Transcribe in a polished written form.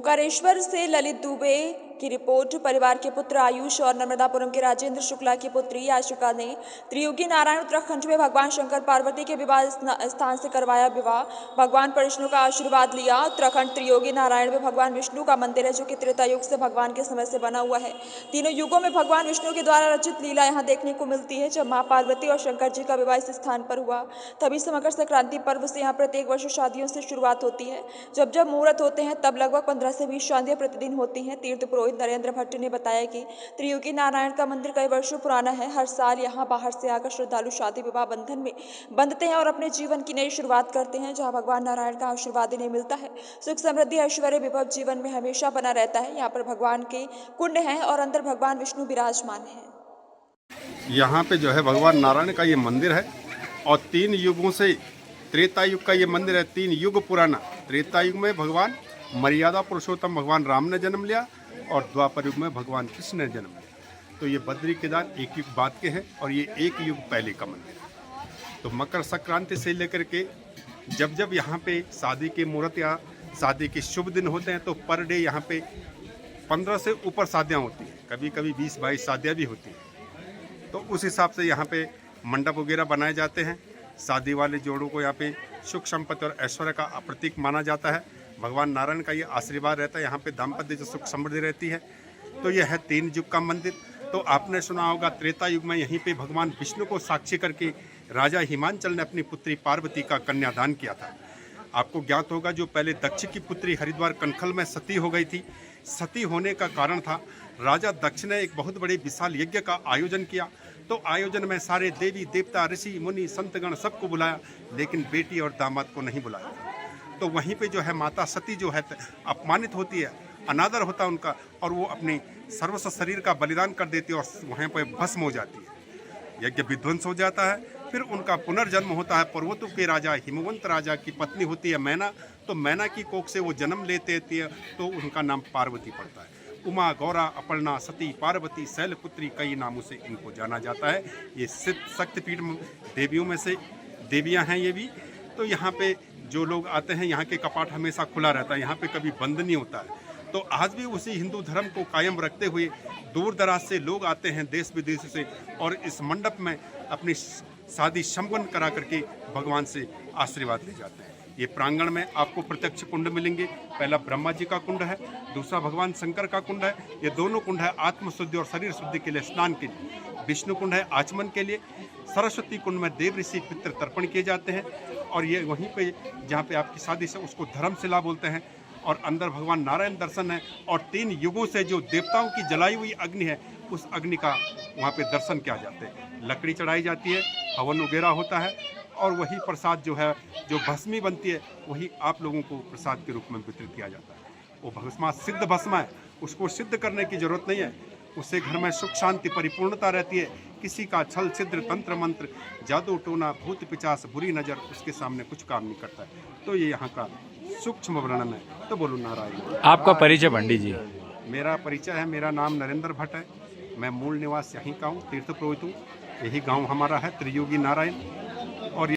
ओंकारेश्वर से ललित दुबे की रिपोर्ट। परिवार के पुत्र आयुष और नर्मदापुरम के राजेंद्र शुक्ला की पुत्री आशुका ने त्रियुगी नारायण उत्तराखंड में भगवान शंकर पार्वती के विवाह स्थान से करवाया विवाह। भगवान पर विष्णु का आशीर्वाद लिया। उत्तराखंड त्रियोगी नारायण में भगवान विष्णु का मंदिर है, जो कि त्रेता युग से भगवान के समय से बना हुआ है। तीनों युगों में भगवान विष्णु के द्वारा रचित लीला यहाँ देखने को मिलती है। जब माँ पार्वती और शंकर जी का विवाह इस स्थान पर हुआ, तभी से मकर संक्रांति पर्व से यहाँ प्रत्येक वर्ष शादियों से शुरुआत होती है। जब जब मुहूर्त होते हैं, तब लगभग 15 से 20 शादियां प्रतिदिन होती हैं। तीर्थ पुरोहित नरेंद्र भट्ट ने बताया कि त्रियुगी नारायण का मंदिर कई वर्षों पुराना है। हर साल यहाँ बाहर से आकर श्रद्धालु शादी विवाह बंधन में बंधते हैं और अपने जीवन की नई शुरुआत करते हैं, जहाँ भगवान नारायण का आशीर्वाद इन्हें मिलता है। सुख समृद्धि ऐश्वर्य विभव जीवन में हमेशा बना रहता है। यहाँ पर भगवान के कुंड हैं और अंदर भगवान विष्णु विराजमान है। यहाँ पे जो है भगवान नारायण का ये मंदिर है और 3 युगों से त्रेता युग का ये मंदिर है। 3 युग पुराना। त्रेता युग में भगवान मर्यादा पुरुषोत्तम भगवान राम ने जन्म लिया और द्वापर युग में भगवान कृष्ण ने जन्म लिया। तो ये बद्री केदार एक युग बाद के हैं और ये एक युग पहले का मंदिर है। तो मकर संक्रांति से लेकर के जब जब यहाँ पे शादी के मुहूर्त या शादी के शुभ दिन होते हैं, तो पर डे यहाँ पे 15 से ऊपर शादियाँ होती हैं। कभी कभी 20-22 शादियाँ भी होती हैं। तो उस हिसाब से यहाँ पे मंडप वगैरह बनाए जाते हैं। शादी वाले जोड़ों को यहाँ पे सुख संपत्ति और ऐश्वर्य का प्रतीक माना जाता है। भगवान नारायण का ये आशीर्वाद रहता है। यहाँ पे दाम्पत्य जो सुख समृद्धि रहती है। तो यह है 3 युग का मंदिर। तो आपने सुना होगा त्रेता युग में यहीं पे भगवान विष्णु को साक्षी करके राजा हिमांचल ने अपनी पुत्री पार्वती का कन्यादान किया था। आपको ज्ञात होगा, जो पहले दक्ष की पुत्री हरिद्वार कनखल में सती हो गई थी। सती होने का कारण था, राजा दक्ष ने एक बहुत बड़े विशाल यज्ञ का आयोजन किया। तो आयोजन में सारे देवी देवता, ऋषि मुनि, संतगण सबको बुलाया, लेकिन बेटी और दामाद को नहीं बुलाया। तो वहीं पे जो है माता सती जो है अपमानित होती है, अनादर होता है उनका, और वो अपने सर्वस्व शरीर का बलिदान कर देती है और वहीं पर भस्म हो जाती है। यज्ञ विध्वंस हो जाता है। फिर उनका पुनर्जन्म होता है। पर्वतों के राजा हिमवंत राजा की पत्नी होती है मैना। तो मैना की कोख से वो जन्म लेते हैं, तो उनका नाम पार्वती पड़ता है। उमा, गौरा, अपर्णा, सती, पार्वती, शैलपुत्री, कई नामों से इनको जाना जाता है। ये शक्तिपीठ देवियों में से देवियां हैं ये भी। तो यहाँ पे जो लोग आते हैं, यहाँ के कपाट हमेशा खुला रहता है, यहाँ पे कभी बंद नहीं होता है। तो आज भी उसी हिंदू धर्म को कायम रखते हुए दूर दराज से लोग आते हैं, देश विदेश से, और इस मंडप में अपनी शादी संपन्न करा करके भगवान से आशीर्वाद ले जाते हैं। ये प्रांगण में आपको प्रत्यक्ष कुंड मिलेंगे। पहला ब्रह्मा जी का कुंड है, दूसरा भगवान शंकर का कुंड है। ये दोनों कुंड है आत्मशुद्धि और शरीर शुद्धि के लिए, स्नान के लिए। विष्णु कुंड है आचमन के लिए। सरस्वती कुंड में देव ऋषि पितृ तर्पण किए जाते हैं। और ये वहीं पे जहाँ पे आपकी शादी से, उसको धर्मशिला बोलते हैं। और अंदर भगवान नारायण दर्शन है। और 3 युगों से जो देवताओं की जलाई हुई अग्नि है, उस अग्नि का वहाँ पे दर्शन किया जाते हैं। लकड़ी चढ़ाई जाती है, हवन वगैरह होता है, और वही प्रसाद जो है, जो भस्मी बनती है, वही आप लोगों को प्रसाद के रूप में वितरित किया जाता है। वो भस्मा सिद्ध भस्मा है, उसको सिद्ध करने की जरूरत नहीं है। उससे घर में सुख शांति परिपूर्णता रहती है। किसी का छल छिद्र तंत्र मंत्र जादू टोना भूत पिचास बुरी नज़र उसके सामने कुछ काम नहीं करता है। तो ये यहाँ का सूक्ष्म वर्णन है। तो बोलो नारायण। आपका परिचय पंडित जी? मेरा परिचय है, मेरा नाम नरेंद्र भट्ट है। मैं मूल निवास यहीं का हूँ, तीर्थ पुरोहित हूँ। यही गाँव हमारा है त्रियुगी नारायण।